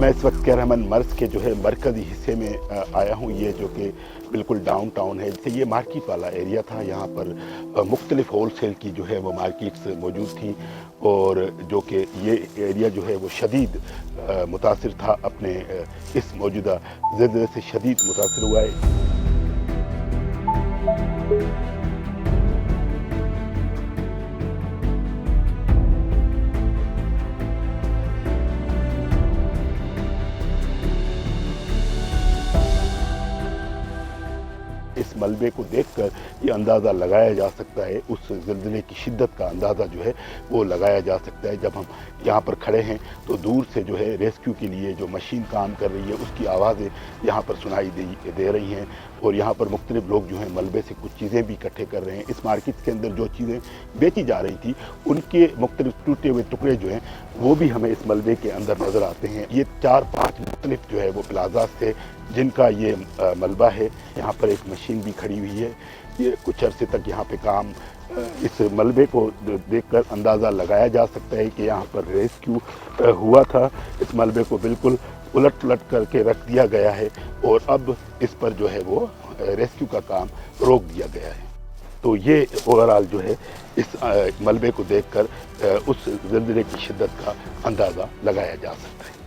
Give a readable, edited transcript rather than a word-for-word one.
मैं इस वक्त कहरमन मर्ज के जो है मरकज़ी हिस्से में आया हूँ, ये जो कि बिल्कुल डाउन टाउन है। ये मार्केट वाला एरिया था, यहाँ पर मुख्तलिफ होल सेल की जो है वो मार्केट्स मौजूद थी और जो कि ये एरिया जो है वो शदीद मुतासिर था, अपने इस मौजूदा ज़िल्ज़ले से शदीद मुतासिर हुआ है। इस मलबे को देखकर ये अंदाज़ा लगाया जा सकता है, उस ज़िलज़ले की शिद्दत का अंदाज़ा जो है वो लगाया जा सकता है। जब हम यहाँ पर खड़े हैं तो दूर से जो है रेस्क्यू के लिए जो मशीन काम कर रही है उसकी आवाज़ें यहाँ पर सुनाई दे रही हैं और यहाँ पर मुख्तलिफ लोग जो हैं मलबे से कुछ चीज़ें भी इकट्ठे कर रहे हैं। इस मार्केट के अंदर जो चीज़ें बेची जा रही थी उनके मुख्तलिफ टूटे हुए टुकड़े जो हैं वो भी हमें इस मलबे के अंदर नज़र आते हैं। ये 4-5 मुख्तलिफ जो है वो प्लाजा थे जिनका ये मलबा है। यहाँ पर एक मशीन भी खड़ी हुई है। ये कुछ अरसे तक यहाँ पे काम, इस मलबे को देखकर अंदाज़ा लगाया जा सकता है कि यहाँ पर रेस्क्यू हुआ था। इस मलबे को बिल्कुल उलट पुलट करके रख दिया गया है और अब इस पर जो है वो रेस्क्यू का काम रोक दिया गया है। तो ये ओवरऑल जो है इस मलबे को देखकर उस ज़िलज़ले की शिद्दत का अंदाज़ा लगाया जा सकता है।